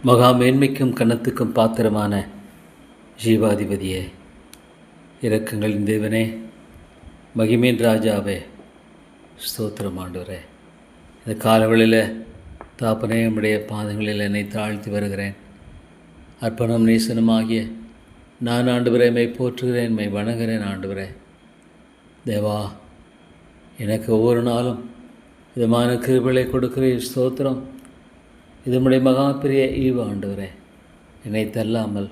மகா மேன்மைக்கும் கனத்துக்கும் பாத்திரமான ஜீவாதிபதியே, இரக்கங்களின் தேவனே, மகிமேன் ராஜாவே, ஸ்தோத்திரம் ஆண்டவரே. இந்த காலவெளியில் தாப்பனே நம்முடைய பாதங்களில் என்னை தாழ்த்தி வருகிறேன். அர்ப்பணம் நேசனமாகிய நான் ஆண்டவரே மை போற்றுகிறேன், மை வணங்குகிறேன். ஆண்டவரே தேவா, எனக்கு ஒவ்வொரு நாளும் விதமான கிருபைகளை கொடுக்கிறேன். ஸ்தோத்திரம். இது நம்முடைய மகா பெரிய ஈவு ஆண்டவரே. என்னை தள்ளாமல்,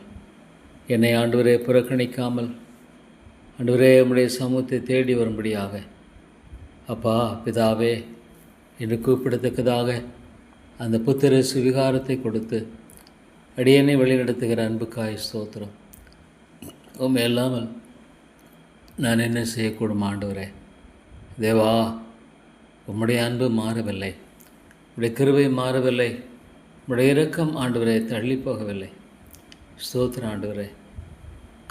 என்னை ஆண்டவரே புறக்கணிக்காமல், ஆண்டவரே நம்முடைய சமூகத்தை தேடி வரும்படியாக அப்பா பிதாவே என்று கூப்பிடத்தக்கதாக அந்த புத்திர சுவிகாரத்தை கொடுத்து அடியனை வழிநடத்துகிற அன்புக்காய் ஸ்தோத்திரம். உண்மை இல்லாமல் நான் என்ன செய்யக்கூடும் ஆண்டவரே? தேவா, உம்முடைய அன்பு மாறவில்லை, உம்முடைய கிருபை மாறவில்லை, உம்முடைய இரக்கம் ஆண்டவரே தள்ளி போகவில்லை. ஸ்தோத்திரம் ஆண்டவரே.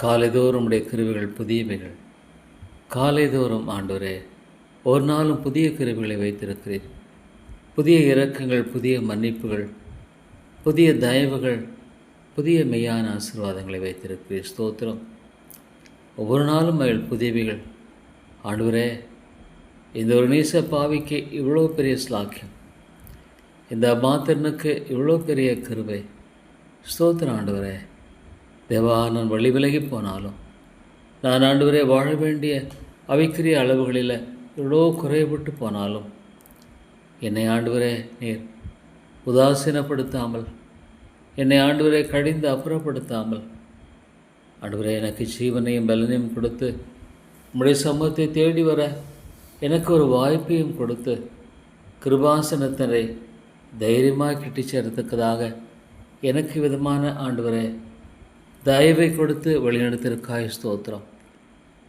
காலைதோறும் உடைய கிருபைகள் புதியவைகள். காலைதோறும் ஆண்டவரே ஒரு நாளும் புதிய கிருபைகளை வைத்திருக்கிறீர். புதிய இரக்கங்கள், புதிய மன்னிப்புகள், புதிய தயவுகள், புதிய மெய்யான ஆசீர்வாதங்களை வைத்திருக்கிறீர். ஸ்தோத்திரம். ஒவ்வொரு நாளும் அவள் புதியவைகள். ஆண்டவரே, இந்த ஒரு நீச பாவிக்கு இவ்வளோ பெரிய ஸ்லாக்கியம், இந்த மாத்திரனுக்கு இவ்வளோ பெரிய கிருபை. ஸ்தோத்திரம் ஆண்டவரே. தேவா, நான் வழி விலகி போனாலும், நான் ஆண்டவரே வாழ வேண்டிய அவைக்குரிய அளவுகளில் இவ்வளோ குறைபட்டு போனாலும், என்னை ஆண்டவரே நீர் உதாசீனப்படுத்தாமல், என்னை ஆண்டவரே கடிந்து அப்புறப்படுத்தாமல், ஆண்டவரே எனக்கு ஜீவனையும் பலனையும் கொடுத்து உம்முடைய சமூகத்தை தேடி வர எனக்கு ஒரு வாய்ப்பையும் கொடுத்து கிருபாசனத்தரை தைரியமாக கிட்டி சேர்த்தக்கதாக எனக்கு விதமான ஆண்டவரே தயவை கொடுத்து வழிநடத்திருக்காய் ஸ்தோத்திரம்.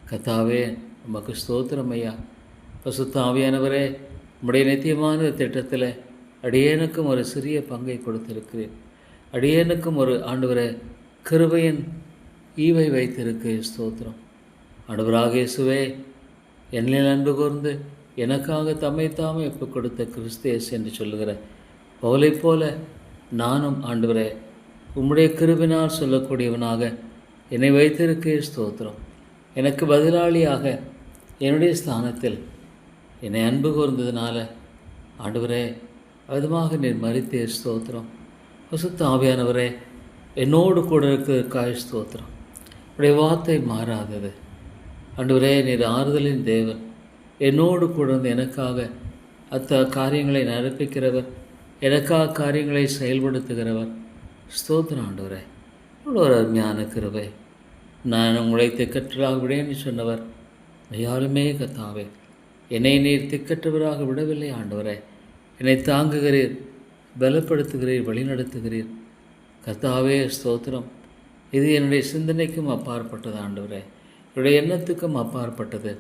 கர்த்தாவே, நமக்கு ஸ்தோத்திரம் ஐயா. பசுத்த ஆவியானவரே, நம்முடைய நித்தியமான திட்டத்தில் அடியேனுக்கும் ஒரு சிறிய பங்கை கொடுத்திருக்கிறேன். அடியேனுக்கும் ஒரு ஆண்டவரே கிருபையின் ஈவை வைத்திருக்கு. ஸ்தோத்திரம். ஆண்டவராக இயேசுவே, என்னில் அன்பு கூர்ந்து எனக்காக தம்மைத்தாமே ஒப்புக் கொடுத்த கிறிஸ்தேஸ் என்று சொல்லுகிற பவுலைப் போல நானும் ஆண்டவரே உம்முடைய கிருபினால் சொல்லக்கூடியவனாக என்னை வைத்திருக்கே. ஸ்தோத்திரம். எனக்கு பதிலாளியாக என்னுடைய ஸ்தானத்தில் என்னை அன்பு கூர்ந்ததுனால ஆண்டவரே விதமாக நீர் மரித்தே. ஸ்தோத்திரம். பசுத்த ஆவியானவரே, என்னோடு கூட இருக்கிறதுக்காய் ஸ்தோத்திரம். உடைய வார்த்தை மாறாதது ஆண்டவரே. நீர் ஆறுதலின் தேவன். என்னோடு கூட வந்து எனக்காக காரியங்களை நடப்பிக்கிறவர், எனக்காக காரியங்களை செயல்படுத்துகிறவர். ஸ்தோத்திரம் ஆண்டவரே. இவ்வளோ ஒரு அருமையான கிருபை. நான் உங்களை திக்கற்றலாக விடேன்னு சொன்னவர் யாருமே கர்த்தாவே என்னை நீர் திக்கற்றவராக விடவில்லை. ஆண்டவரே, என்னை தாங்குகிறீர், பலப்படுத்துகிறீர், வழிநடத்துகிறீர். கர்த்தாவே ஸ்தோத்திரம். இது என்னுடைய சிந்தனைக்கும் அப்பாற்பட்டது ஆண்டவரே, என்னுடைய எண்ணத்துக்கும் அப்பாற்பட்டது.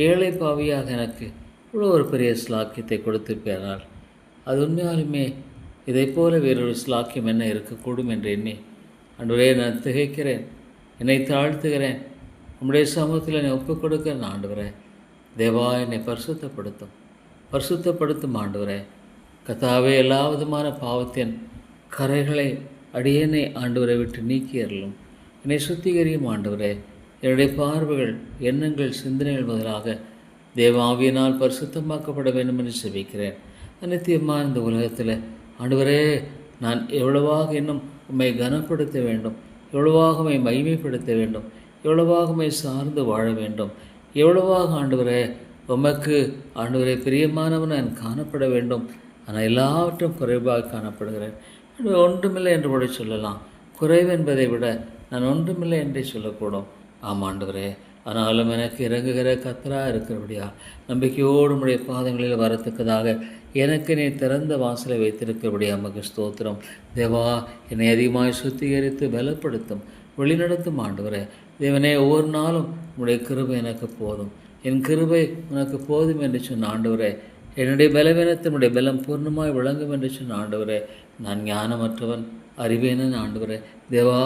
ஏழை பாவியாக எனக்கு இவ்வளோ ஒரு பெரிய ஸ்லாக்கியத்தை கொடுத்திருப்பார்கள். அது உண்மையாலுமே இதை போல வேறொரு ஸ்லாக்கியம் என்ன இருக்கக்கூடும் என்று எண்ணி ஆண்டவரே நான் திகைக்கிறேன், என்னை தாழ்த்துகிறேன், உம்முடைய சமூகத்தில் என்னை ஒப்புக் கொடுக்கிறேன். ஆண்டவரே தேவா, என்னை பரிசுத்தப்படுத்தும் ஆண்டவரே. கர்த்தாவே, எல்லா விதமான பாவத்தின் கரைகளை அடியேனை ஆண்டவரை விட்டு நீக்கியறலும், என்னை சுத்திகரியும் ஆண்டவரே. என்னுடைய பார்வைகள், எண்ணங்கள், சிந்தனைகள் முதலாக தேவாவியினால் பரிசுத்தமாக்கப்பட வேண்டும் என்று செபிக்கிறேன். அனைத்தியமாக இந்த உலகத்தில் ஆண்டவரே நான் எவ்வளவாக இன்னும் உம்மை கனப்படுத்த வேண்டும், எவ்வளவாக உம்மை மகிமைப்படுத்த வேண்டும், எவ்வளவாக உம்மை சார்ந்து வாழ வேண்டும், எவ்வளவாக ஆண்டவரே உமக்கு ஆண்டவரே பிரியமானவன் நான் காணப்பட வேண்டும். ஆனால் எல்லாவற்றும் குறைவாக காணப்படுகிறேன். ஒன்றுமில்லை என்று கூட சொல்லலாம். குறைவு என்பதை விட நான் ஒன்றுமில்லை என்றே சொல்லக்கூடும். ஆமாண்டவரே, ஆனாலும் எனக்கு இறங்குகிற கர்த்தராக இருக்கிறபடியா நம்பிக்கையோடு உடைய பாதங்களில் வரத்தக்கதாக எனக்கு நீ திறந்த வாசலை வைத்திருக்கிறபடியா நமக்கு ஸ்தோத்திரம். தேவா, என்னை அதிகமாக சுத்திகரித்து பலப்படுத்தும், வழிநடத்தும் ஆண்டவரே. தேவனே, ஒவ்வொரு நாளும் உடைய கிருபை எனக்கு போதும், என் கிருபை உனக்கு போதும் என்று சொன்ன ஆண்டவரே. என்னுடைய பலவீனத்தினுடைய பலம் பூர்ணமாய் விளங்கும் என்று சொன்ன ஆண்டவரே. நான் ஞானமற்றவன், அறிவேனன் ஆண்டவரே. தேவா,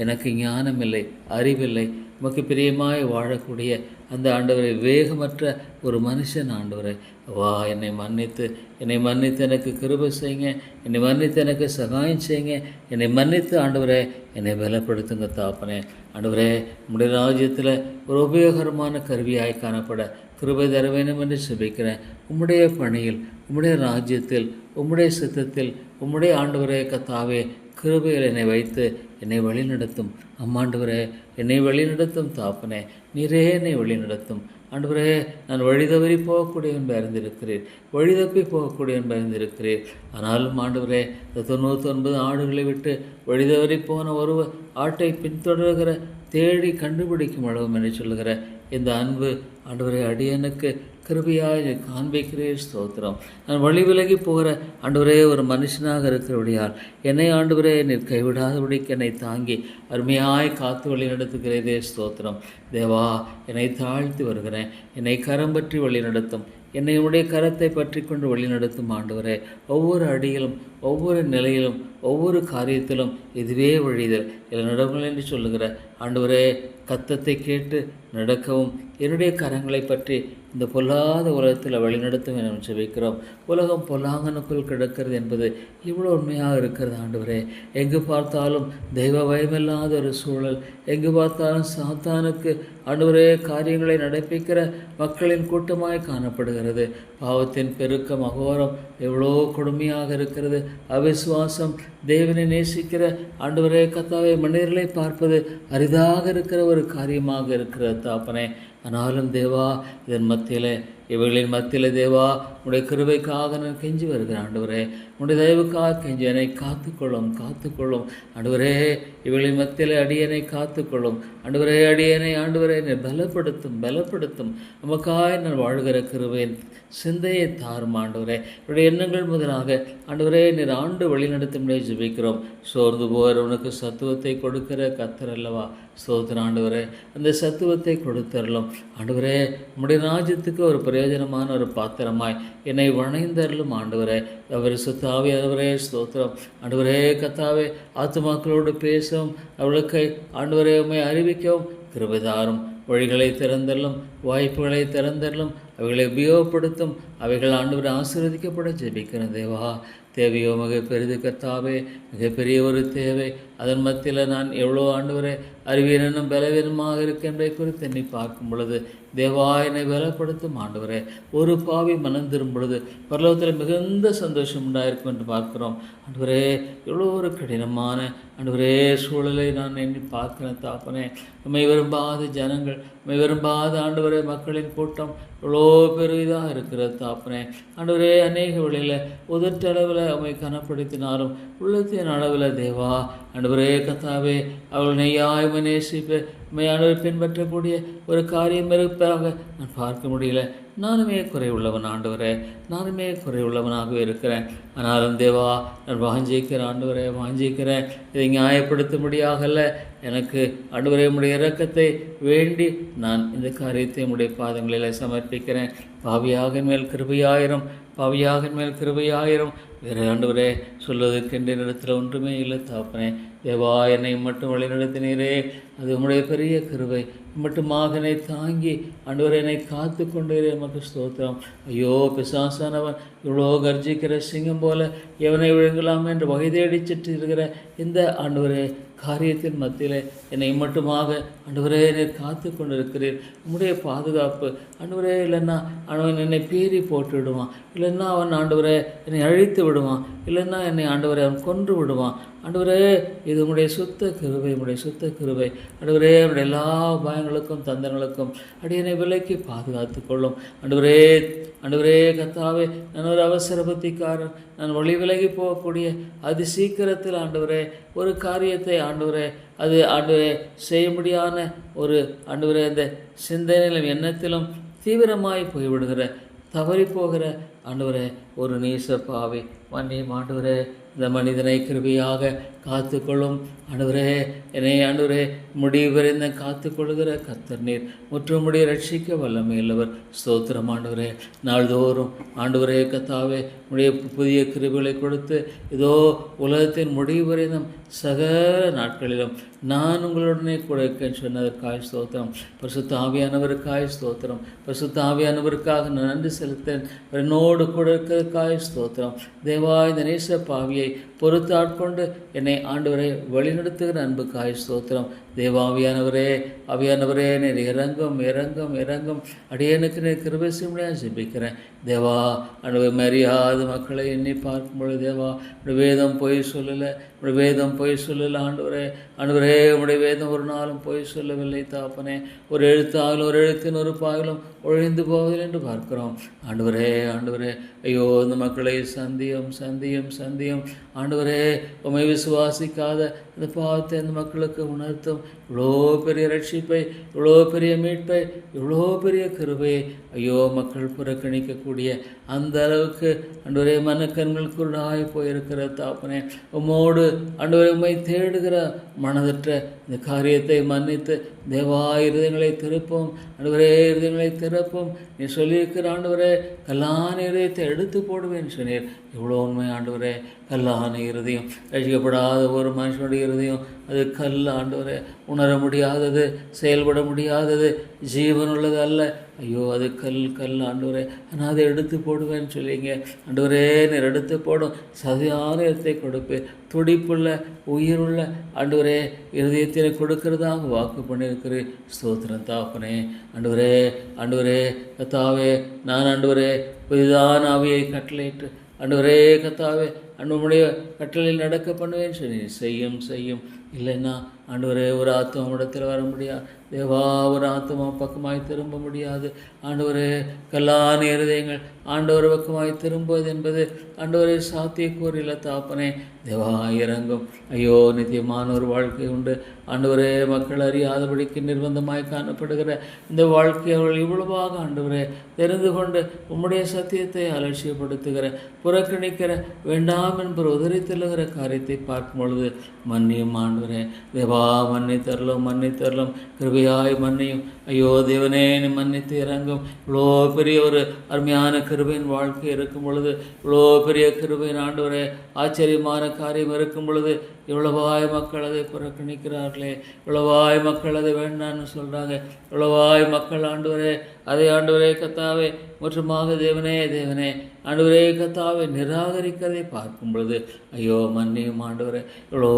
எனக்கு ஞானமில்லை, அறிவில்லை. உமக்கு பிரியமாய் வாழக்கூடிய அந்த ஆண்டவரை வேகமற்ற ஒரு மனுஷன் ஆண்டவரை. வா, என்னை மன்னித்து எனக்கு கிருபை செய்யுங்க, என்னை மன்னித்து எனக்கு சகாயம் செய்யுங்க, என்னை மன்னித்து ஆண்டவரே என்னை பலப்படுத்துங்க தாப்பனே. ஆண்டவரே, உம்முடைய ராஜ்யத்தில் ஒரு உபயோகரமான கருவியாய் காணப்பட கிருபை தர வேண்டும் என்று செபிக்கிறேன். உம்முடைய பணியில், உம்முடைய ராஜ்யத்தில், உம்முடைய சித்தத்தில், உம்முடைய ஆண்டவரே கத்தாவே கிருபையில் என்னை வைத்து என்னை வழிநடத்தும். அம்மாண்டவரே, என்னை வழிநடத்தும் தாப்பனே, நீரே என்னை வழிநடத்தும். ஆண்டவரே, நான் வழி தவறி போகக்கூடியவன் அறிந்திருக்கிறேன், வழி தப்பி போகக்கூடியவன் அறிந்திருக்கிறேன். ஆனாலும் ஆண்டவரே, இந்த 99 ஆடுகளை விட்டு வழி தவறி போன ஒரு ஆட்டை பின்தொடர்கிற தேடி கண்டுபிடிக்கும் அளவும் என்று சொல்லுகிற இந்த அன்பு ஆண்டவரே அடியனுக்கு கிருபையாய் காண்பிக்கிறேன். ஸ்தோத்திரம். நான் வழி விலகி போகிற ஆண்டவரே ஒரு மனுஷனாக இருக்கிறபடியால் என்னை ஆண்டவரே நீர் கைவிடாதபடிக்கு என்னை தாங்கி அருமையாய் காத்து வழி நடத்துகிறதே. ஸ்தோத்திரம். தேவா, என்னை தாழ்த்தி வருகிறேன், என்னை கரம் பற்றி வழி நடத்தும், என்னை உடைய கரத்தை பற்றி கொண்டு வழி நடத்தும் ஆண்டவரே. ஒவ்வொரு அடியிலும், ஒவ்வொரு நிலையிலும், ஒவ்வொரு காரியத்திலும் இதுவே வழிதல் இல்லை நடவுங்கள் என்று சொல்லுகிற ஆண்டவரே கத்தத்தை கேட்டு நடக்கவும் என்னுடைய கரங்களை பற்றி இந்த பொல்லாத உலகத்தில் வழிநடத்தும் என செபிக்கிறோம். உலகம் பொல்லாங்கனுக்குள் கிடக்கிறது என்பது இவ்வளோ உண்மையாக இருக்கிறது ஆண்டவரே. எங்கு பார்த்தாலும் தெய்வ பயமில்லாத ஒரு சூழல், எங்கு பார்த்தாலும் சாத்தானுக்கு ஆண்டவரே காரியங்களை நடப்பிக்கிற மக்களின் கூட்டமாய் காணப்படுகிறது. பாவத்தின் பெருக்கம் அகோரம் எவ்வளோ கொடுமையாக இருக்கிறது. அவிசுவாசம், தேவனை நேசிக்கிற ஆண்டவரே கத்தாவை மனிதர்களை பார்ப்பது அரிதாக இருக்கிற ஒரு காரியமாக இருக்கிற தாப்பனே. ஆனாலும் தேவா, இதன் மத்தியில், இவர்களின் மத்தியில் தேவா, உடைய கிருபைக்காக நான் கெஞ்சி வருகிறேன் ஆண்டவரே. உடைய தயவுக்காக கெஞ்சி என்னை காத்துக்கொள்ளும் ஆண்டவரே. இவர்களின் மத்தியில் அடியனை காத்துக்கொள்ளும் ஆண்டவரே. அடியனை ஆண்டவரே நீர் பலப்படுத்தும் நமக்காய் நான் வாழ்கிற கிருபையின் சிந்தையை தாரும் ஆண்டவரே. என்னுடைய எண்ணங்கள் முதலாக ஆண்டவரே நீர் ஆண்டு வழி நடத்தும்படியே ஜெபிக்கிறோம். சோர்ந்து போகிறவனுக்கு சத்துவத்தை கொடுக்கிற கர்த்தர் அல்லவா. ஸ்தோத்திரம் ஆண்டவரே. அந்த சத்துவத்தை கொடுத்தரலும் ஆண்டவரே. உம்முடைய ராஜ்யத்துக்கு ஒரு பிரயோஜனமான ஒரு பாத்திரமாய் என்னை வணைந்தரலும் ஆண்டவரே. அவர் சுத்தாவி ஆண்டவரே. ஸ்தோத்திரம் ஆண்டவரே கத்தாவே. ஆத்துமாக்களோடு பேசவும், அவளுக்கு ஆண்டவரே உம்மை அறிவிக்கவும் கிருபைதாரும். வழிகளை திறந்தரலும், வாய்ப்புகளை திறந்தரலும், அவைகளை உபயோகப்படுத்தும். அவைகள் ஆண்டவரை ஆசீர்வதிக்கப்பட ஜெபிக்கிறேன் தேவா. தேவையோ மிக பெரிது கர்த்தாவே, மிகப்பெரிய ஒரு தேவை. அதன் மத்தியில் நான் எவ்வளோ ஆண்டவரே அறிவீரனும் பலவீனமாக இருக்கின்றதை குறித்து என்னை பார்க்கும் பொழுது தேவா என்னை பலப்படுத்தும் ஆண்டவரே. ஒரு பாவி மனம் திரும்பும் பொழுது பரலோகத்தில் மிகுந்த சந்தோஷம் உண்டாயிருக்கும் என்று பார்க்கிறோம் ஆண்டவரே. எவ்வளோ ஒரு கடினமான ஆண்டவரே சூழலை நான் எண்ணி பார்க்கிறேன் தாப்பனே. உம்மை விரும்பாத ஜனங்கள், உம்மை விரும்பாத ஆண்டவரே மக்களின் கூட்டம் எவ்வளோ பெரிதாக இருக்கிறது தாப்பனே. ஆண்டவரே அநேக வழியில் உதட்டளவில் உம்மை கனப்படுத்தினாலும் உள்ளத்தின் அளவில் தேவா ஆண்டவரே கத்தாவே அவள் நெய்யாய் நேசிப்பு உம்மை ஆண்டவர் பின்பற்றக்கூடிய ஒரு காரியம் இருப்பதாக நான் பார்க்க முடியல. நானுமே குறைவுள்ளவன் ஆண்டவரே, நானுமே குறைவுள்ளவனாகவே இருக்கிறேன். ஆனாலும் தேவா நான் வாஞ்சிக்கிறேன் ஆண்டவரே, வாஞ்சிக்கிறேன். இதை நியாயப்படுத்தும்படியாகல்ல, எனக்கு ஆண்டவரே உம்முடைய இரக்கத்தை வேண்டி நான் இந்த காரியத்தை உம்முடைய பாதங்களில் சமர்ப்பிக்கிறேன். பாவியாக மேல் கிருபையாயிரம், பாவியாக மேல் கிருபையாயிரம். வேறு ஆண்டவரே சொல்வதற்கு என்ற இடத்துல ஒன்றுமே இல்லை தாப்பனே. தேவா என்னை மட்டும் வழிநடத்தினீரே, அது உம்முடைய பெரிய கிருபை. மட்டுமாக என்னை தாங்கி ஆண்டவரை என்னை காத்து கொண்டீரே, எமக்கு ஸ்தோத்திரம். ஐயோ பிசாசானவன் இவ்வளோ கர்ஜிக்கிற சிங்கம் போல எவனை விழுங்கலாம் என்று வகை தேடி இருக்கிற இந்த ஆண்டவரே காரியத்தின் மத்தியில் என்னை மட்டுமாக ஆண்டவரே என்னை காத்து கொண்டிருக்கிறீர். உம்முடைய பாதுகாப்பு ஆண்டவரே. இல்லைன்னா அவன் என்னை பீறி போட்டு விடுவான், இல்லைன்னா அவன் ஆண்டவரே என்னை அழித்து விடுவான், இல்லைன்னா என்னை ஆண்டவரை அவன் கொன்று விடுவான். ஆண்டவரே இது உம்முடைய சுத்த கிருபை, உம்முடைய சுத்த கிருபை ஆண்டவரே. அவருடைய எல்லா பயங்களுக்கும் தந்தங்களுக்கும் அடியனை விலைக்கு பாதுகாத்து கொள்ளும் ஆண்டவரே. ஆண்டவரே கத்தாவே, நான் ஒரு அவசர புத்திக்காரன், நான் வழி விலகி போகக்கூடிய அது சீக்கிரத்தில் ஆண்டவரே ஒரு காரியத்தை ஆண்டவரே அது ஆண்டவரே செய்ய முடியாத ஒரு ஆண்டவரே அந்த சிந்தனையிலும் எண்ணத்திலும் தீவிரமாய் போய்விடுகிற தவறி போகிற ஆண்டவரே ஒரு நீச பாவி மன்னியும் ஆண்டவரே. இந்த மனிதனை கிருபையாக காத்துக்கொள்ளும். ஆண்டவரே, என்னை ஆண்டவரே முடிவு வரைந்த காத்துக்கொள்கிற கர்த்தர் நீர், முற்றுமுடிய ரட்சிக்க வல்லமையுள்ளவர். ஸ்தோத்திரம் ஆண்டவரே. நாள்தோறும் ஆண்டவரே கர்த்தாவே உடைய புதிய கிருபைகளை கொடுத்து இதோ உலகத்தின் முடிவு வரைந்தும் சகல நாட்களிலும் நான் உங்களுடனே கூட இருக்கேன்னு சொன்னதற்காய் ஸ்தோத்திரம். பரிசுத்த ஆவியானவருக்காய் ஸ்தோத்திரம். பரிசுத்த ஆவியானவருக்காக நான் நன்றி செலுத்தேன். என்னோடு கூட இருக்கிறதுக்காய் ஸ்தோத்திரம். தேவா, இந்த நேச பாவியை பொறுத்தாட்கொண்டு என்னை ஆண்டவரை வழிநடத்துகிற அன்புக்காய் ஸ்தோத்திரம். தேவாவியானவரே, ஆவியானவரே, நீர் இறங்கும் இறங்கும் இறங்கும். அடியனுக்கு நீர் கிருபை செய்யும்படியாக ஜெபிக்கிறேன். தேவா, ஆண்டவர் மரியாத மக்களை எண்ணி பார்க்கும்பொழுது தேவா, உடைய வேதம் பொய் சொல்லலை, உடைய வேதம் பொய் சொல்லலை. ஆண்டவரே உடைய வேதம் ஒரு நாளும் பொய் சொல்லவில்லை தாப்பனே. ஒரு எழுத்தாகலும் ஒரு எழுத்தின் ஒரு பாகலும் ஒழிந்து போவதில்லை என்று பார்க்கிறோம். ஆண்டவரே, ஐயோ இந்த மக்களை சந்தியும் சந்தியும் சந்தியும். ஆண்டவரே, உம்மை விசுவாசிக்காத இந்த பாவத்தை அந்த மக்களுக்கு உணர்த்தும். இவ்வளோ பெரிய ரட்சிப்பை, இவ்வளோ பெரிய மீட்பை, இவ்வளோ பெரிய கிருபையை ஐயோ மக்கள் புறக்கணிக்கக்கூடிய அந்த அளவுக்கு ஆண்டவரே மனக்கண்கள் குருடாய் போயிருக்கிற தாப்பனே, உம்மோடு ஆண்டவரே உம்மை தேடுகிற மனதற்ற இந்த காரியத்தை மன்னித்து தேவா இருதயங்களை திறப்போம். ஆண்டவரே இருதயங்களை திறப்போம். நீ சொல்லியிருக்கிற ஆண்டவரே கல்லான இருதயத்தை எடுத்து போடுவேன் சொன்னீர். இவ்வளோ உண்மை ஆண்டவரே. கல்லான இருதயம், ரசிக்கப்படாத ஒரு மனுஷனுடைய இருதயம் அது கல் ஆண்டவரே. உணர முடியாதது, செயல்பட முடியாதது, ஜீவனுள்ளது அல்ல. ஐயோ அது கல் ஆண்டவரே. ஆனால் அதை எடுத்து போடுவேன்னு சொல்லிங்க ஆண்டவரே. நீர் எடுத்து போடும் சதியான இடத்தை கொடுப்பேன். துடிப்புள்ள உயிருள்ள ஆண்டவரே இருதயத்தினை கொடுக்கிறதாக வாக்கு பண்ணியிருக்கிறேன். ஸ்தோத்திரம் தாப்பனே. ஆண்டவரே கத்தாவே, நான் ஆண்டவரே புதிதான ஆவியை கட்டளையிட்டு ஆண்டவரே கத்தாவே அன்புடைய கட்டளையில் நடக்க பண்ணுவேன்னு சொல்லி செய்யும். இல்லைன்னா ஆண்டவரே ஒரு ஆத்மா இடத்துல வர முடியாது. தேவா, ஒரு ஆத்மா பக்கமாய் திரும்ப முடியாது. ஆண்டவரே கல்லான இருதயங்கள் ஆண்டவர் பக்கமாய் திரும்புவது என்பது ஆண்டவரே சாத்தியக்கூறில்லை தாப்பனே. தேவா இறங்கும். ஐயோ நித்தியமான ஒரு வாழ்க்கை உண்டு ஆண்டவரே. மக்கள் அறியாதபடிக்கு நிர்பந்தமாய் காணப்படுகிற இந்த வாழ்க்கை அவர்கள் இவ்வளவாக ஆண்டவரே தெரிந்து கொண்டு உம்முடைய சத்தியத்தை அலட்சியப்படுத்துகிற, புறக்கணிக்கிற, வேண்டாம் என்பது உதறி தள்ளுகிற காரியத்தை பார்க்கும் பொழுது மன்னியும் ஆண்டவரே. தேவா மன்னித்தரலும் கிருபையாய் மன்னியும். ஐயோ தேவனே, நீ மன்னித்து இறங்கும். இவ்வளோ பெரிய ஒரு அருமையான கிருபையின் வாழ்க்கை இருக்கும் பொழுது, இவ்வளோ பெரிய கிருபையின் ஆண்டவரே ஆச்சரியமான காரியம் இருக்கும் பொழுது இவ்வளவாய் மக்கள் அதை புறக்கணிக்கிறார்களே. இவ்வளவாய் மக்கள் அதை வேண்டான்னு சொல்கிறாங்க. இவ்வளவாய் மக்கள் ஆண்டவரே அதை ஆண்டவரே கத்தாவே முற்றுமாக தேவனே ஆண்டவரே கத்தாவே நிராகரிக்கிறதை பார்க்கும் பொழுது ஐயோ மன்னியும் ஆண்டவரே. இவ்வளோ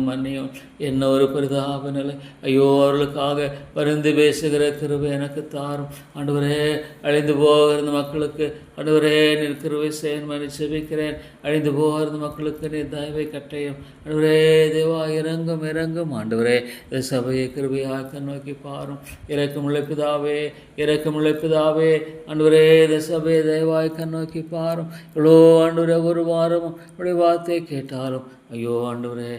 மன்னியும். என்ன ஒரு பரிதாப நிலை. ஐயோ அவர்களுக்காக பரிந்து பேசுகிற கிருபை எனக்கு தாரும் ஆண்டவரே. அழிந்து போகிற மக்களுக்கு ஆண்டவரே நீர் கிருபை செய்யணும் செபிக்கிறேன். அழிந்து போகிற மக்களுக்கு நீர் தயவை கட்டையும் ஆண்டவரே. தேவா இறங்கும் ஆண்டவரே. இந்த சபையை கிருபையாக நோக்கி பாரும். இரக்கமுள்ள பிதாவே ஆண்டவரே, இந்த சபையை தயவாய் கண்ணோக்கி பாரும். இவ்வளோ ஆண்டவரே ஒரு வாரமும் உடைய வார்த்தையை கேட்டாலும் ஐயோ ஆண்டவரே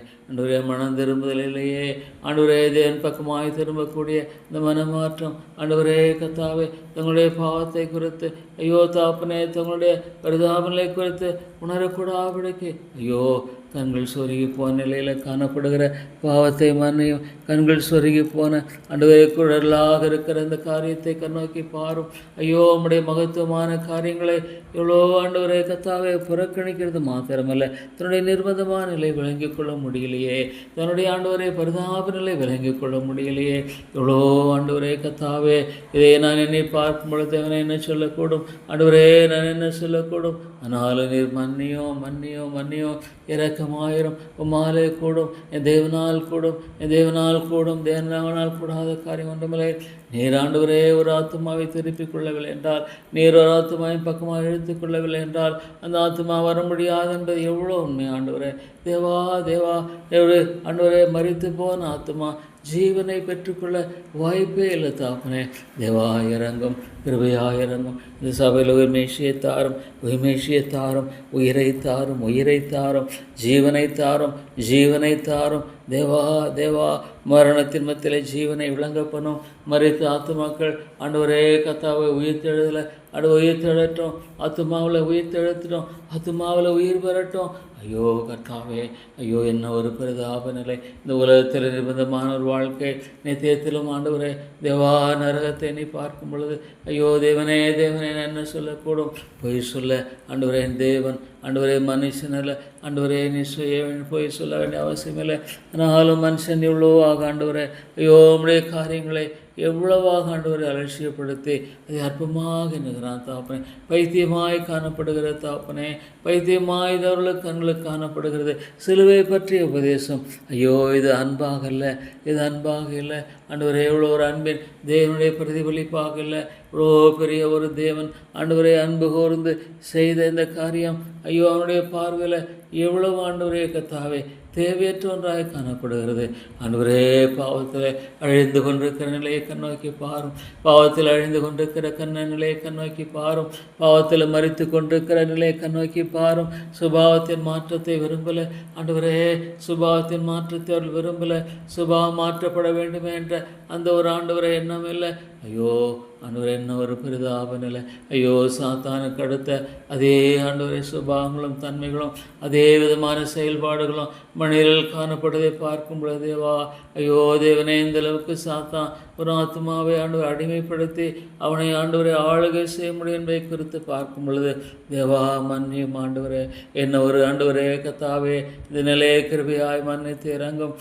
மனம் திரும்புதல் இல்லையே. ஆண்டவரே தேவன் பக்கமாய் திரும்பக்கூடிய இந்த மனமாற்றம் ஆண்டவரே கத்தாவே தங்களுடைய பாவத்தை குறித்து ஐயோ தாப்பனே தங்களுடைய பரிதாபங்களை குறித்து உணரக்கூடாதபடிக்கு ஐயோ கண்கள் சொருகி போன நிலையில் காணப்படுகிற பாவத்தை மன்னியும். கண்கள் சொருகி போன ஆண்டவரே குழலாக இருக்கிற இந்த காரியத்தை கண்ணோக்கி பாரும். ஐயோ உம்முடைய மகத்துவமான காரியங்களை எவ்வளோ ஆண்டவரே கத்தாவே புறக்கணிக்கிறது மாத்திரமல்ல, தன்னுடைய நிர்பந்தமான நிலை விளங்கிக் கொள்ள முடியலையே. தன்னுடைய ஆண்டவரே பரிதாப நிலை விளங்கிக் கொள்ள முடியலையே. எவ்வளோ ஆண்டவரே கத்தாவே இதை நான் என்னை பார்க்கும் பொழுது அவனை என்ன சொல்லக்கூடும் ஆண்டவரே, நான் என்ன சொல்லக்கூடும். ஆனாலும் நீர் மன்னியும் இரக்கமாயிரம். உம்மாலே கூடும், என் தேவனால் கூடும். தேவனால் கூடாத காரியம் ஒன்றுமில்லை. நீர் ஆண்டவரே ஒரு ஆத்மாவை திருப்பிக் கொள்ளவில்லை என்றால், நீர் ஒரு ஆத்மாவின் பக்கமாக இழுத்துக் கொள்ளவில்லை என்றால் அந்த ஆத்மா வர முடியாது என்பது எவ்வளோ உண்மை ஆண்டவரே. தேவா ஆண்டவரே மரித்து போன ஆத்மா ஜீவனை பெற்றுக்கொள்ள வாய்ப்பே இல்லை தாப்பனே. தேவா இறங்கும், கிருபையாக இறங்கும். இந்த சபையில் உயிர்மேஷியை தாரும், உயிரை தாரும், ஜீவனை தாரும். தேவா மரணத்தின் மத்தியிலே ஜீவனை விளங்க பண்ணும். மரித்த ஆத்துமாக்கள் ஆண்டவரே கத்தாவை உயிர்த்தெழுதல அது உயிர் தெழட்டும், ஆத்துமாவில் உயிர் தெழுத்துட்டோம், ஆத்துமாவில் உயிர் பெறட்டும். ஐயோ கர்த்தாவே, ஐயோ என்ன ஒரு பிரதாப நிலை, இந்த உலகத்தில் நிர்பந்தமான ஒரு வாழ்க்கை, நித்தியத்திலும் ஆண்டவரே தேவா நரகத்தை நீ பார்க்கும் பொழுது ஐயோ தேவனே தேவனே என்ன சொல்லக்கூடும்? பொய் சொல்ல ஆண்டவரே என் தேவன், ஆண்டவரே மனுஷனில் ஆண்டவரே நீ பொய் சொல்ல வேண்டிய அவசியம் இல்லை. ஆனாலும் மனுஷன் எவ்வளோவாக ஆண்டவரே ஐயோ உம்முடைய காரியங்களை எவ்வளவாக ஆண்டவரை அலட்சியப்படுத்தி அதை அற்பமாக எண்ணுகிறான் தாப்பனே. பைத்தியமாய் காணப்படுகிற தாப்பனே, பைத்தியமாய் இதவர்களுக்கு கண்களுக்கு காணப்படுகிறது சிலுவை பற்றிய உபதேசம். ஐயோ இது அன்பாக இல்லை, இது அன்பாக இல்லை ஆண்டவரே. எவ்வளோ ஒரு அன்பின் தேவனுடைய பிரதிபலிப்பாக இல்லை. இவ்வளோ பெரிய ஒரு தேவன் ஆண்டவரே அன்பு கூர்ந்து செய்த இந்த காரியம் ஐயோ அவனுடைய பார்வையில் எவ்வளவு ஆண்டவரே கர்த்தாவே தேவையற்ற ஒன்றாக காணப்படுகிறது. ஆண்டவரே பாவத்தில் அழிந்து கொண்டிருக்கிற நிலையை கண்ணோக்கி பாரும், பாவத்தில் அழிந்து கொண்டிருக்கிற நிலையை கண்ணோக்கி பாரும், பாவத்தில் மறித்து கொண்டிருக்கிற நிலையை கண்ணோக்கி பாரும். சுபாவத்தின் மாற்றத்தை விரும்பலை ஆண்டவரே, சுபாவத்தின் மாற்றத்தை அவர்கள் விரும்பலை. சுபாவம் மாற்றப்பட வேண்டும் என்ற அந்த ஒரு ஆண்டவரை எண்ணம் இல்லை. ஐயோ ஆண்டவரே என்ன ஒரு பெரிதாப நிலை. ஐயோ சாத்தானுக்கு அடுத்த அதே ஆண்டவரே சுபாவங்களும் தன்மைகளும் அதே விதமான செயல்பாடுகளும் மனிதர்கள் காணப்படுவதை பார்க்கும் பொழுது தேவா ஐயோ தேவனே இந்த அளவுக்கு சாத்தான் ஒரு ஆத்மாவை ஆண்டவர் அடிமைப்படுத்தி அவனை ஆண்டவரை ஆளுகை செய்ய முடியும் என்பதை குறித்து பார்க்கும் பொழுது தேவா மன்னியும் ஆண்டவரே, என்ன ஒரு ஆண்டவரே கத்தாவே இந்த நிலையை கிருபையாய் மன்னித்து இறங்கும்.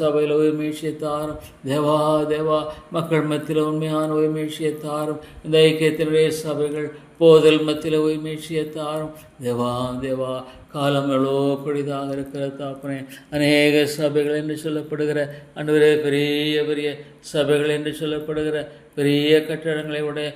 சபையில் உயிர்மீழ்ச்சியை தாரும் தேவா தேவா, மக்கள் மத்தியில் உண்மையான உயிர்மீழ்ச்சியை தாரும். இந்த ஐக்கியத்தினுடைய சபைகள் போதல் மத்தியில் உயிர்மீழ்ச்சியை தாரும் தேவா தேவா. காலம் எவ்வளோ கொடிதாக இருக்கிற தாப்பனே, அநேக சபைகள் என்று சொல்லப்படுகிற ஆண்டவரே பெரிய பெரிய சபைகள் என்று சொல்லப்படுகிற பெரிய கட்டடங்களை உடைய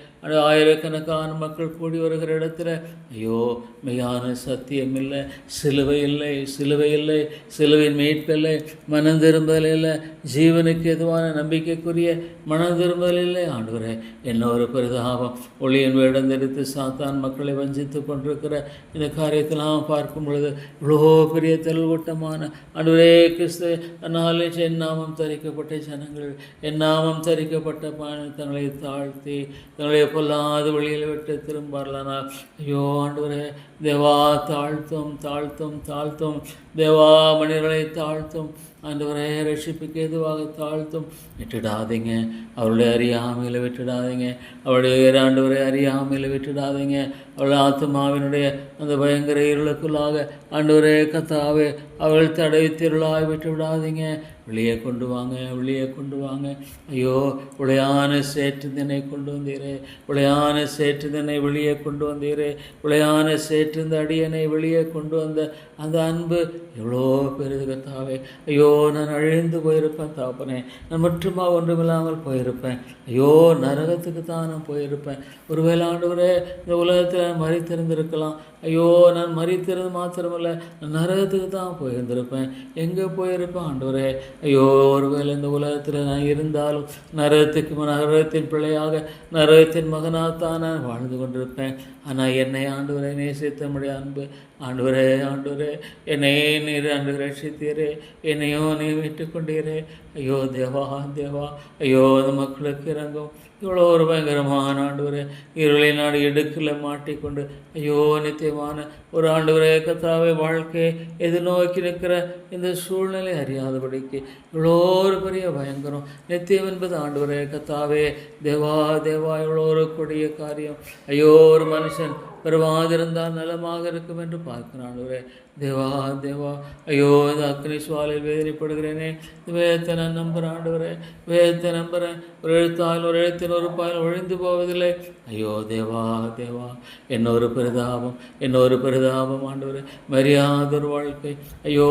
ஆயிரக்கணக்கான மக்கள் கூடி வருகிற இடத்துல ஐயோ மெய்யான சத்தியம் இல்லை, சிலுவை இல்லை, சிலுவை இல்லை, சிலுவின் மீட்பில்லை, மனம் திரும்புதல் இல்லை, ஜீவனுக்கு எதுவான நம்பிக்கைக்குரிய மனம் திரும்புதல் இல்லை. ஆண்டவரே என்ன ஒரு பரிதாபம். ஒளியின் வேடம் தரித்து சாத்தான் மக்களை வஞ்சித்து கொண்டிருக்கிற இந்த காரியத்தில் நாம் பார்க்கும் பொழுது இவ்வளோ பெரிய தெல்வட்டமான ஆண்டவரே கிறிஸ்து நாளே என் நாமம் தரிக்கப்பட்ட ஜனங்கள், என் நாமம் தரிக்கப்பட்ட தங்களை தாழ்த்தி தங்களுடைய பொல்லாத வழியில் விட்டு திரும்பார்களானால் ஐயோ ஆண்டவரே தேவா தாழ்த்தும் தாழ்த்தும் தாழ்த்தும் தேவா, மனிதர்களை தாழ்த்தும் ஆண்டவரே, ரட்சிப்புக்கு எதுவாக தாழ்த்தும். விட்டுடாதீங்க, அவருடைய அறியாமையில் விட்டுடாதீங்க, அவருடைய ஆண்டவரை அறியாமையில் விட்டுடாதீங்க. அவள் ஆத்மாவினுடைய அந்த பயங்கர இருளுக்குள்ளாக ஆண்டவரே கத்தாவே அவள் தடைத்திருளாக விட்டு விடாதீங்க. வெளியே கொண்டு வாங்க, வெளியே கொண்டு வாங்க. ஐயோ உளையான சேற்றுந்தனை கொண்டு வந்தீரே, உளையான சேற்றுந்தனை வெளியே கொண்டு வந்தீரே, உளையான சேற்றிருந்த அடியனை வெளியே கொண்டு வந்த அந்த அன்பு எவ்வளோ பெரிது கத்தாவே. ஐயோ நான் அழிந்து போயிருப்பேன் தாப்பனே, நான் மட்டுமா ஒன்றுமில்லாமல் போயிருப்பேன். ஐயோ நரகத்துக்கு தான் நான் போயிருப்பேன். ஒருவேளை ஆண்டவரே இந்த உலகத்தில் நான் மறித்திருந்திருக்கலாம். ஐயோ நான் மறித்திருந்து மாத்திரமில்லை, நான் நரகத்துக்கு தான் போயிருந்திருப்பேன். எங்கே போயிருப்பேன் ஆண்டவரே? ஐயோ ஒருவேளை இந்த உலகத்தில் நான் இருந்தாலும் நரகத்தின் பிள்ளையாக நரகத்தின் மகனாகத்தான் நான் வாழ்ந்து கொண்டிருப்பேன். ஆனால் என்னை ஆண்டவரை நேசித்த முடிய அன்பு ஆண்டவரே, ஆண்டவரே என்னை நீர் ஆண்டு ரட்சித்தீரே, என்னையோ நீ விட்டு கொண்டீரே. ஐயோ தேவா தேவா, ஐயோ அந்த மக்களுக்கு இறங்கும். இவ்வளோ ஒரு பயங்கரமான ஆண்டவரே, இருளை நாடு எடுக்கல மாட்டிக்கொண்டு ஐயோ நித்தியமான ஒரு ஆண்டவரே கத்தாவே வாழ்க்கையை எதிர்நோக்கி நிற்கிற இந்த சூழ்நிலை அறியாதபடிக்கு இவ்வளோ ஒரு பெரிய பயங்கரம். நித்தியம் என்பது ஆண்டவரே கத்தாவே தேவா தேவா, இவ்வளோ ஒரு கொடிய காரியம். ஐயோ ஒரு மனுஷன் பெருவாதிருந்தால் நலமாக இருக்கும் என்று பார்க்கிறான் ஆண்டவரே தேவா தேவா. ஐயோ இந்த அக்னி சுவாலையில் வேதனைப்படுகிறேனே, வேதத்தை நான் நம்புகிறேன் ஆண்டவரே, வேதத்தை நம்புகிறேன். ஒரு எழுத்தால் ஒரு எழுத்தின் ஒரு பால் ஒழிந்து போவதில்லை. ஐயோ தேவா தேவா, என்ன ஒரு பரிதாபம், என்ன ஒரு பரிதாபம் ஆண்டவரே. மரியாத ஒரு வாழ்க்கை, ஐயோ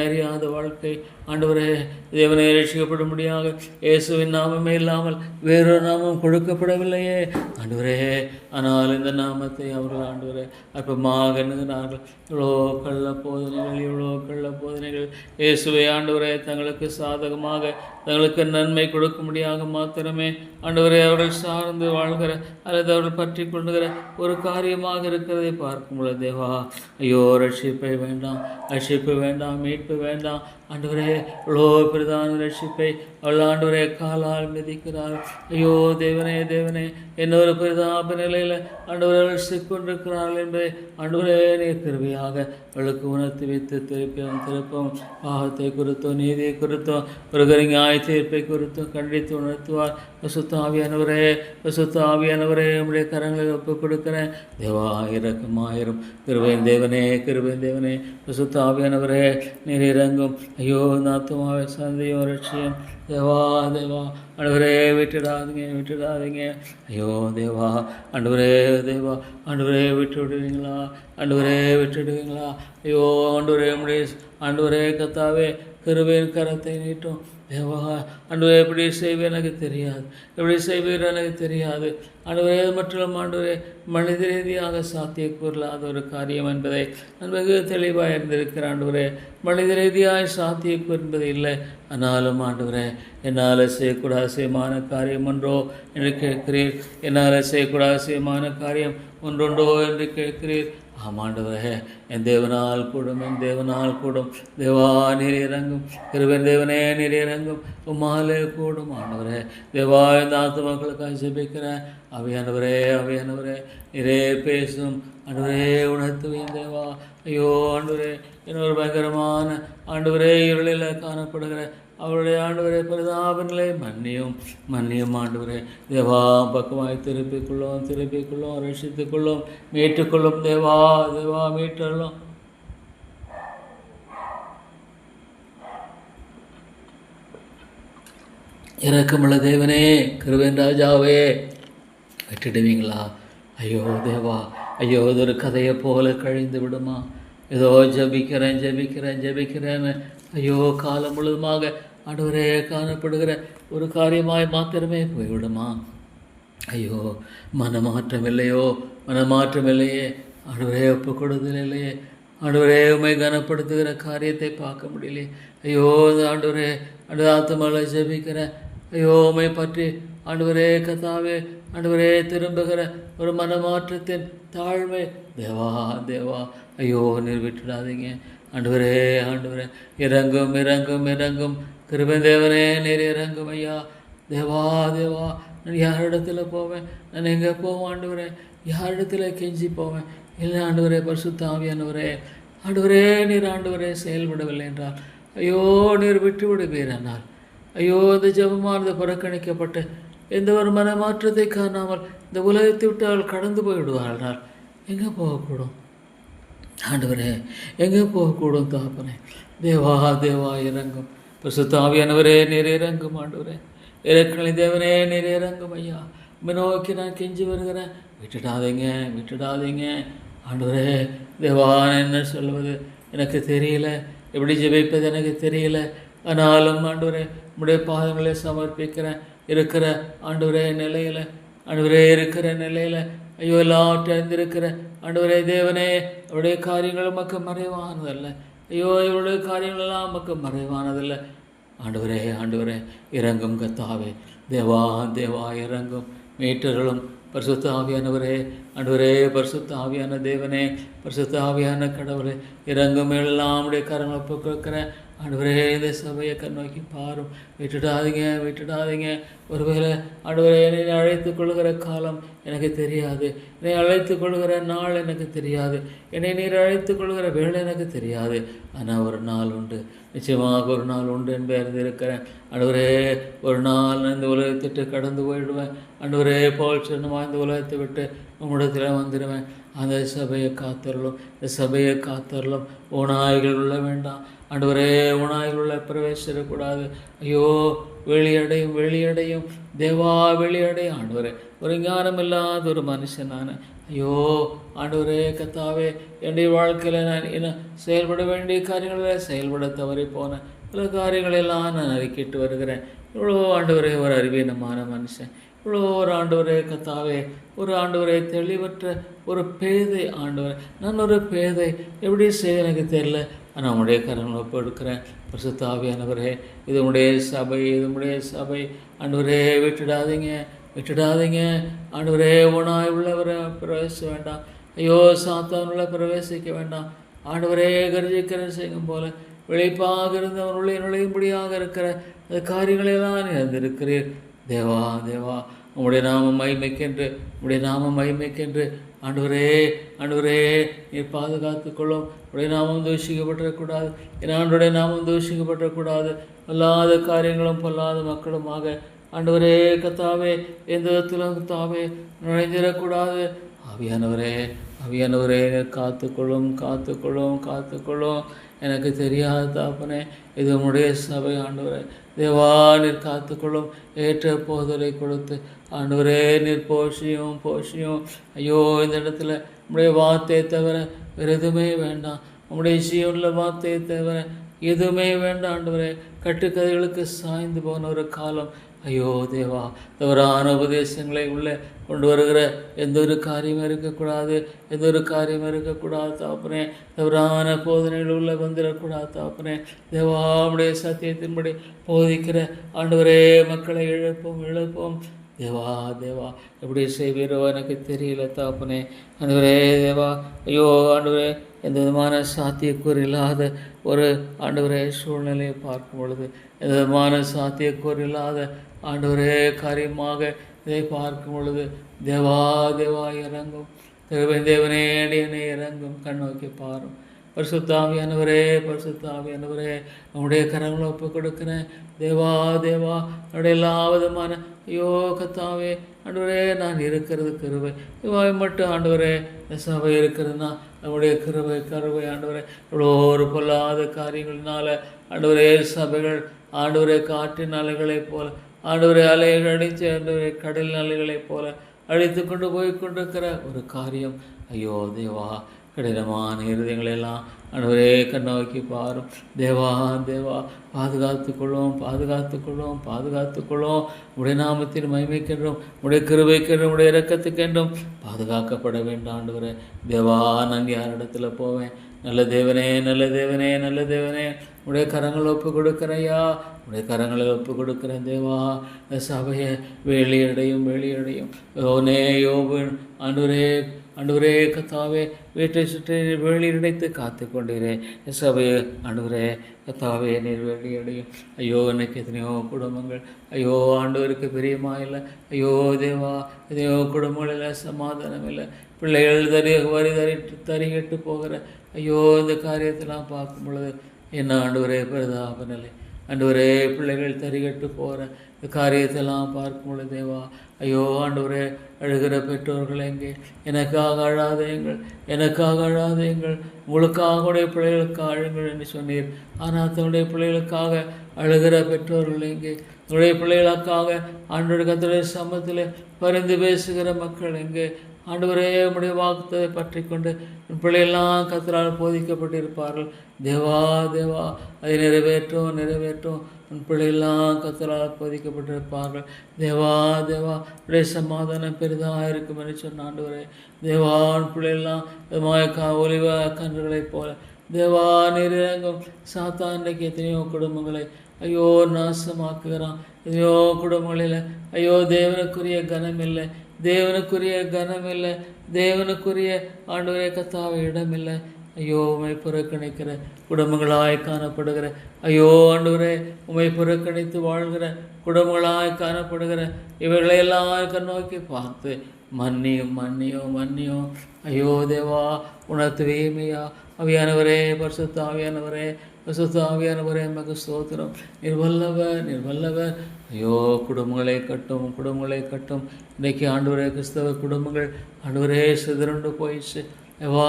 அறியாத வாழ்க்கை ஆண்டவரே. தேவனை ரட்சிக்கப்படும்படியாக இயேசுவின் நாமமே இல்லாமல் வேறொரு நாமம் கொடுக்கப்படவில்லையே ஆண்டவரே. ஆனால் இந்த நாமத்தை அவர்கள் ஆண்டவரே அற்பமாக எண்ணுகிறார்கள். இவ்வளோ கள்ள போதனைகள், இவ்வளோ கள்ள போதனைகள் இயேசுவை ஆண்டவரே தங்களுக்கு சாதகமாக தங்களுக்கு நன்மை கொடுக்கும்படியாக மாத்திரமே ஆண்டவரே அவர்கள் சார்ந்து வாழ்கிற அல்லது அவர்கள் பற்றி கொண்டுகிற ஒரு காரியமாக இருக்கிறதை பார்க்கும் பொழுது தேவா ஐயோ ரட்சிப்பை வேண்டாம், ரட்சிப்பு வேண்டாம், மீட்பு வேண்டாம் ஆண்டவரே. இவ்வளோ பிரதான ரட்சிப்பை அவள் ஆண்டவரே காலால் மிதிக்கிறார். ஐயோ தேவனே தேவனே, இன்னொரு பரிதாப நிலையில் ஆண்டவர்கள் சிக்கொண்டிருக்கிறார்கள் என்பதை ஆண்டவரே நீர் கிருபையாக அவளுக்கு உணர்த்தி வைத்து திருப்பவும் பாவத்தை குறித்தோ நீதியை குறித்தோ ஒரு நியாய தீர்ப்பை குறித்தோ கண்டித்து உணர்த்துவார். பசுத்த ஆவியானவரே உடைய கரங்களை ஒப்புக் கொடுக்கிறேன். தேவா இரக்கமாயிரும். கிருபையின் தேவனே பசுத்த ஆவியானவரே நீர் இறங்கும். ஐயோ நாத்துமாவை சந்தையும் ரட்சியம். தேவா ஆண்டவரே விட்டுடாதீங்க. ஐயோ தேவா ஆண்டவரே விட்டுடுவீங்களா? விட்டுடுவீங்களா? ஐயோ ஆண்டவரே கத்தாவே கிருபையின் கரத்தை நீட்டும். தேவா ஆண்டவரே எப்படி செய்வேன் எனக்கு தெரியாது. ஆண்டவரே மற்றும் ஆண்டவரே மனித ரீதியாக சாத்தியக்கூறலாத ஒரு காரியம் என்பதை நான் வெகு தெளிவாக இருந்திருக்கிறேன். ஆண்டவரே மனித ரீதியாக சாத்தியக்கூறு என்பது இல்லை. ஆனாலும் ஆண்டவரே என்னால் செய்யக்கூடாத அவசியமான காரியம் ஒன்றோ என்று கேட்கிறீர். என்னால் செய்யக்கூடாத அவசியமான காரியம் ஒன்றொன்றோ என்று கேட்கிறீர். ஆமாண்டவரே என் தேவனால் கூடும். தேவா நீர் இறங்கும். கிருபையின் தேவனே நீர் இறங்கும். உம்மாலே கூடும். ஆண்டவரே தேவா இந்த ஆத்துமாக்களுக்காக ஜெபிக்கிறேன். அவையானவரே நீரே பேசும். ஆண்டவரே உணர்த்துவேன் தேவா. ஐயோ ஆண்டவரே இன்னொரு பயங்கரமான ஆண்டவரே இருளில் காணப்படுகிற அவருடைய ஆண்டவரே பரிதாப நிலை மன்னியும் ஆண்டவரே. தேவா பக்கமாய் திருப்பிக்கொள்ளும் ரட்சித்துக்கொள்ளும் மீட்டுக்கொள்ளும். தேவா மீட்டள்ளும். இரக்கமுள்ள தேவனே கிருபையின் ராஜாவே விட்டுடுவீங்களா? ஐயோ தேவா இது ஒரு கதையை போல கழிந்து விடுமா? ஏதோ ஜபிக்கிறேன் ஐயோ காலம் முழுதுமாக ஆண்டவரே காணப்படுகிற ஒரு காரியமாய் மாத்திரமே போய்விடுமா? ஐயோ மனமாற்றம் இல்லையே. ஆண்டவரே ஒப்பு கொடுதல் இல்லையே. ஆண்டவரே உம்மை கனப்படுத்துகிற காரியத்தை பார்க்க முடியலையே. ஐயோ ஆண்டவரே ஆத்மாவை ஜெபிக்கிறேன். ஐயோ உம்மை பற்றி ஆண்டவரே கத்தாவே ஆண்டவரே திரும்புகிற ஒரு மனமாற்றத்தின் தாழ்மை. தேவா ஐயோ நீர் விட்டுடாதீங்க. ஆண்டவரே இறங்கும். கிருபை தேவனே நீர் இறங்கும் ஐயா. தேவா நான் யாரிடத்துல போவேன்? நான் எங்கே போவேன்? ஆண்டவரே யாரிடத்துல கெஞ்சி போவேன்? இல்லை ஆண்டவரே பரிசுத்த ஆவியானவரே நீர் செயல்படவில்லை என்றால் ஐயோ நீர் விட்டு விடுவீரானால் ஐயோ இந்த ஜெபமானது புறக்கணிக்கப்பட்டு எந்த ஒரு மனமாற்றத்தை காணாமல் இந்த உலகத்தை விட்டு அவள் கடந்து போய்விடுவார்கள். எங்கே போகக்கூடும் ஆண்டவரே? எங்கே போகக்கூடும் தகப்பனே? தேவா இறங்கும். பரிசுத்த ஆவியானவரே நீர் இறங்கும். ஆண்டவரே இறக்கணி தேவனே நீர் இறங்கும் ஐயா. நோக்கி நான் கெஞ்சி வருகிறேன். விட்டுடாதீங்க ஆண்டவரே. தேவா என்ன சொல்வது எனக்கு தெரியல, எப்படி ஜெபிப்பது எனக்கு தெரியல. ஆனாலும் ஆண்டவரே உம்முடைய பாதங்களை சமர்ப்பிக்கிறேன். இருக்கிற நிலையில் ஐயோ எல்லாவற்றையும் அறிந்திருக்கிற ஆண்டவரே தேவனே அவருடைய காரியங்கள் நமக்கு மறைவானதல்ல. ஐயோ இவருடைய காரியங்கள் எல்லாம் நமக்கு மறைவானதல்ல. ஆண்டவரே இறங்கும் கத்தாவே. தேவா இறங்கும். மீட்டர்களும் பரிசுத்த ஆவியானவரே ஆண்டவரே பரிசுத்த ஆவியான தேவனே பரிசுத்த ஆவியான கடவுளே இறங்கும். எல்லாம் உடைய கரங்களை ஒப்புக்கிறேன். ஆண்டவரே இந்த சபையை கண்ணோக்கி பாரும். விட்டுடாதீங்க. ஒருவேளை ஆண்டவரே என்னை அழைத்துக் கொள்கிற காலம் எனக்கு தெரியாது. என்னை அழைத்துக் கொள்கிற நாள் எனக்கு தெரியாது. என்னை நீர் அழைத்துக் கொள்கிற வேலை எனக்கு தெரியாது. ஆனால் ஒரு நாள் உண்டு, நிச்சயமாக ஒரு நாள் உண்டு என்பதை அறிந்திருக்கிறேன். ஆண்டவரே ஒரு நாள் நான் இந்த உலகத்திட்டு கடந்து போயிடுவேன். ஆண்டவரே போல் சொன்னமாக இந்த உலகத்தை விட்டு உம்மிடத்தில் வந்துடுவேன். அந்த சபையை காத்தரலும். ஓநாய்கள் உள்ள வேண்டாம் ஆண்டவரே. ஓநாய்கள் உள்ள பிரவேசிடக்கூடாது. ஐயோ வெளியடையும் தேவா வெளியடையும். ஆண்டவரே ஒரு ஞானம் இல்லாத ஒரு மனுஷன் நான். ஐயோ ஆண்டவரே கத்தாவே என்னுடைய வாழ்க்கையில் நான் இன்னும் செயல்பட வேண்டிய காரியங்களில் செயல்பட தவறி போன பல காரியங்களெல்லாம் நான் அறிக்கிட்டு வருகிறேன். இவ்வளோ ஆண்டவரே ஒரு அறிவீனமான மனுஷன். இவ்வளோ ஒரு ஆண்டவரே கத்தாவே ஒரு ஆண்டவரை தெளிவற்ற ஒரு பேதை ஆண்டவர். நான் ஒரு பேதை, எப்படி செய்ய எனக்கு தெரியல. ஆனால் உடைய கரங்களை ஒப்பு எடுக்கிறேன். பரிசுத்த ஆவியானவரே இது உடைய சபை ஆண்டவரே விட்டுடாதீங்க ஆண்டவரே. உணாய் உள்ளவரை பிரவேசிக்க வேண்டாம். ஐயோ சாத்தானுள்ள பிரவேசிக்க வேண்டாம். ஆண்டவரே கர்ஜிக்கிற செய்யும் போல விளைப்பாக இருந்து அவனுடைய நுழையும்படியாக இருக்கிற அந்த காரியங்களெல்லாம் நீ அறிந்திருக்கிறீர். தேவா உம்முடைய நாமம் மகிமைக்கென்று, உம்முடைய நாமம் மகிமைக்கென்று ஆண்டவரே, ஆண்டவரே நீர் பாதுகாத்துக் கொள்ளும். உடைய நாமம் தூஷிக்கப்படக்கூடாது, என் ஆண்டுடைய நாமம் தூஷிக்கப்படக்கூடாது. பொல்லாத காரியங்களும் பொல்லாத மக்களுமாக ஆண்டவரே கத்தாவே எந்த விதத்திலும் கத்தாவே நுழைஞ்சிடக்கூடாது. ஆவியானவரே, ஆவியானவரே காத்துக்கொள்ளும், காத்துக்கொள்ளும், காத்துக்கொள்ளும். எனக்கு தெரியாத தாப்பனே, இது உம்முடைய சபை ஆண்டவரே. தேவா நீர் காத்துக்கொள்ளும். ஏற்ற போதலை கொடுத்து ஆண்டவரே நீர் போஷியும், போஷியும். ஐயோ, இந்த இடத்துல உம்முடைய வார்த்தையை தவிர வேறு எதுவுமே வேண்டாம். உம்முடைய ஜீவனுள்ள வார்த்தையை தவிர எதுவுமே வேண்டாம் ஆண்டவரே. கட்டுக்கதைகளுக்கு சாய்ந்து போன ஒரு காலம். ஐயோ தேவா, தவறான உபதேசங்களை உள்ளே கொண்டு வருகிற எந்த ஒரு காரியமும் இருக்கக்கூடாது, எந்த ஒரு காரியமும் இருக்கக்கூடாது தாப்பனே. தவறான போதனைகள் உள்ளே வந்துடக்கூடாது தாப்பனே. தேவா உடைய சத்தியத்தின்படி போதிக்கிற ஆண்டவரே மக்களை இழப்போம், இழப்போம். தேவா, தேவா எப்படி செய்வீரோ எனக்கு தெரியல தாப்பனே. ஆண்டவரே தேவா, ஐயோ ஆண்டவரே, எந்த விதமான சாத்தியக்கூறு இல்லாத ஒரு ஆண்டவரே சூழ்நிலையை பார்க்கும் பொழுது, எந்த விதமான சாத்தியக்கூறு இல்லாத ஆண்டவரே காரியமாக இதை பார்க்கும் பொழுது, தேவா, தேவா இறங்கும். தேவனே அடியனே இறங்கும். கண்ணோக்கி பாரும். பரிசுத்தாவியானவரே, பரிசுத்தாவியானவரே நம்முடைய கரங்களை ஒப்பு கொடுக்கிறேன். தேவா, தேவா நம்முடைய எல்லா விதமான ஐயோ கத்தாவே ஆண்டவரே நான் இருக்கிறது கிருபை இவாய் மட்டும் ஆண்டவரே. இந்த சபை இருக்கிறதுனா நம்முடைய கிருபை, கருவை ஆண்டவரே. இவ்வளோ ஒரு பொல்லாத காரியங்களினால ஆண்டவரே சபைகள் ஆண்டவரே காற்றின் அலைகளைப் போல ஆண்டவரே அலைகள் அடித்து ஆண்டவரே கடல் அலைகளைப் போல அழித்து கொண்டு போய் கொண்டிருக்கிற ஒரு காரியம். ஐயோ தேவா, கடினமான இருதயங்களெல்லாம் ஆண்டவரே கண்ணோக்கி பாரும். தேவா, தேவா பாதுகாத்துக்கொள்ளும், பாதுகாத்துக்கொள்ளும், பாதுகாத்துக்கொள்ளும். உடைய நாமத்தின் மகிமைக்கென்றும் உடைய கிருபைக்கென்றும் உடைய இரக்கத்துக்கென்றும் பாதுகாக்கப்பட வேண்டாம் ஆண்டவரே. தேவா, நான் யாரிடத்துல போவேன்? நல்ல தேவனே, நல்ல தேவனே, நல்ல தேவனே உடைய கரங்களை ஒப்பு கொடுக்குறையா, உடைய கரங்களை ஒப்பு கொடுக்குறேன் தேவா. இந்த சபையை வேலியடையும், வேலியடையும். யோனே யோபு ஆண்டவரே, ஆண்டவரே கத்தாவே வீட்டை சுற்றி வேலி அடைத்து காத்து கொண்டீரே. சபையை ஆண்டவரே கத்தாவே நீர் வேலியடையும். ஐயோ எனக்கு எத்தனையோ குடும்பங்கள் ஐயோ ஆண்டவருக்கு பிரியமா இல்லை. ஐயோ தேவா, எத்தனையோ குடும்பங்களில் சமாதானம் இல்லை. பிள்ளைகள் தறிகட்டு போகிற ஐயோ இந்த காரியத்தெல்லாம் பார்க்கும் பொழுது என்ன ஆண்டவரே பிரதாப நிலை. ஆண்டவரே பிள்ளைகள் தறிகட்டு போகிற இந்த காரியத்தெல்லாம் பார்க்கும் பொழுது தேவா, ஐயோ ஆண்டவரே அழுகிற பெற்றோர்கள் எங்கே? எனக்காக அழாதேங்கள், எனக்காக அழாதேங்கள், உங்களுக்காக உடைய பிள்ளைகளுக்கு அழுங்கள் என்று சொன்னீர். ஆனால் தன்னுடைய பிள்ளைகளுக்காக அழுகிற பெற்றோர்கள் எங்கே? உடைய பிள்ளைகளுக்காக ஆண்டோடைய கர்த்தருடைய சமூகத்தில் பரிந்து பேசுகிற மக்கள் எங்கே? ஆண்டவரே உம்முடைய வாக்குத்தத்தை பற்றி கொண்டு பிள்ளையெல்லாம் கர்த்தரால் போதிக்கப்பட்டிருப்பார்கள். தேவா, தேவா அதை நிறைவேற்றும், நிறைவேற்றும். உன் பிள்ளையெல்லாம் கர்த்தரால் போதிக்கப்பட்டிருப்பார்கள். தேவா, தேவா உடைய சமாதானம் பெரிதாக இருக்கும் என்று சொன்ன ஆண்டவரே. தேவா உன் பிள்ளையெல்லாம் ஒலிவ கன்றுகளைப் போல தேவா நீர் இறங்கும். சாத்தான் இன்றைக்கு எத்தனையோ குடும்பங்களை ஐயோ நாசமாக்குகிறான். எத்தனையோ குடும்பங்களில் ஐயோ தேவனுக்குரிய கனம் இல்லை, தேவனுக்குரிய கனம் இல்லை, தேவனுக்குரிய ஆண்டவரே கர்த்தாவே இடமில்லை. ஐயோ உம்மை புறக்கணிக்கிற குடும்பங்களாய் காணப்படுகிற ஐயோ ஆண்டவரே உம்மை புறக்கணித்து வாழ்கிற குடும்பங்களாய் காணப்படுகிற இவைகளையெல்லாம் கண்ணோக்கி பார்த்து மன்னியும், மன்னியும், மன்னியும். ஐயோ தேவா உணர்த்துவேமையா. ஆவியானவரே, பரிசுத்த ஆவியானவரே, பரிசுத்த ஆவியானவரே மக ஸ்தோத்திரம். நீர் வல்லவர், நீர் வல்லவர். ஐயோ குடும்பங்களை கட்டும், குடும்பங்களை கட்டும். இன்றைக்கி ஆண்டவரே கிறிஸ்தவ குடும்பங்கள் ஆண்டவரே சிதறண்டு போயிடுச்சு. வா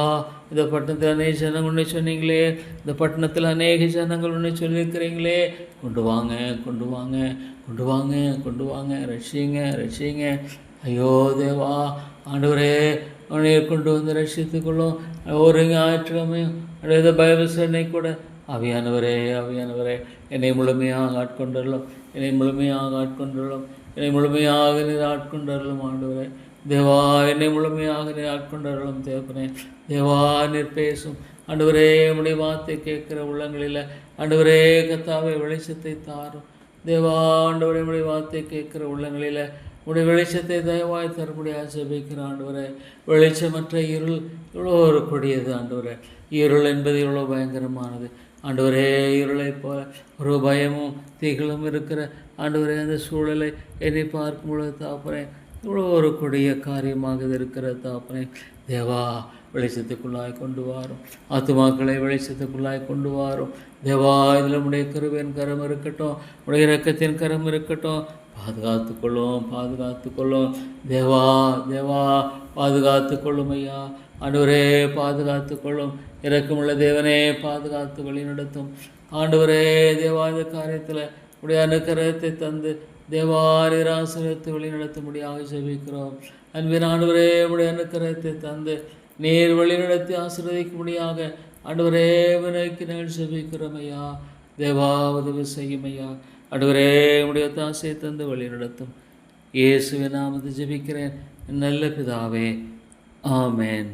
இந்த பட்டணத்தில் அநேக ஜனங்கள் ஒன்று சொன்னீங்களே, இந்த பட்டணத்தில் அநேக ஜனங்கள் ஒன்று சொல்லியிருக்கிறீங்களே, கொண்டு வாங்க, கொண்டு வாங்க, கொண்டு வாங்க, கொண்டு வாங்க, ரட்சிங்க, ரட்சிங்க. ஐயோ தேவா ஆண்டவரே அவனை கொண்டு வந்து ரட்சித்துக்கொள்ளும். ஒரு ஞாயிற்றுக்கிழமையும் அடுத்த பைபிள் சென்னை கூட ஆவியானவரே, ஆவியானவரே என்னை முழுமையாக ஆட்கொண்டரலும், என்னை முழுமையாக ஆட்கொண்டரலும், என்னை முழுமையாக நீர் ஆட்கொண்டரலும் ஆண்டவரே. தேவா என்னை முழுமையாக நீர் ஆட்கொண்டரலும் தேவனே. தேவா நீர் பேசும் ஆண்டவரே. உடைய வார்த்தை கேட்கிற உள்ளங்களில் ஆண்டவரே கர்த்தாவே வெளிச்சத்தை தாரும். தேவா ஆண்டவரே உடைய வார்த்தை கேட்கிற உள்ளங்களில் உடைய வெளிச்சத்தை தயவாய் தரும்படியாக ஜெபிக்கிறேன் ஆண்டவரே. வெளிச்சமற்ற இருள் இவ்வளோ ஒரு கொடியது ஆண்டவரே. இருள் என்பது இவ்வளோ பயங்கரமானது ஆண்டவரே. இருளை போல ஒரு பயமும் திகிலும் இருக்கிற ஆண்டவரே அந்த சூழலை என்னை பார்க்கும் பொழுது தாப்பனே இவ்வளோ ஒரு கொடிய காரியமாக இது இருக்கிற தாப்பனே. தேவா, வெளிச்சத்துக்குள்ளாய் கொண்டு வாரும். ஆத்துமாக்களை வெளிச்சத்துக்குள்ளாய் கொண்டு வாரும் தேவா. இதில் உடைய கிருபையின் கரம் இருக்கட்டும், உடைய இரக்கத்தின் கரம் இருக்கட்டும். பாதுகாத்து கொள்ளும் தேவா. தேவா, பாதுகாத்து கொள்ளும் ஐயா. ஆண்டவரே, பாதுகாத்து கொள்ளும். இரக்கமுள்ள தேவனே, பாதுகாத்து வழி நடத்தும் ஆண்டவரே. தேவா, இந்த காரியத்தில் உடைய அனுக்கிரகத்தை தந்து தேவாரின் ஆசீர்வதித்து வழி நடத்தும்படியாக ஜெபிக்கிறோம். அன்பின் ஆண்டவரே, உடைய அனுக்கிரகத்தை தந்து நீர் வழி நடத்தி ஆசீர்வதிக்கும்படியாக ஆண்டவரே வினைக்கு நாங்கள் ஜெபிக்கிறோம் ஐயா. தேவா, உதவி செய்யும் ஐயா. ஆண்டவரே, உடைய தாசை தந்து வழி நடத்தும். இயேசுவின் நாமத்தில் ஜெபிக்கிறேன் நல்ல பிதாவே, ஆமென்.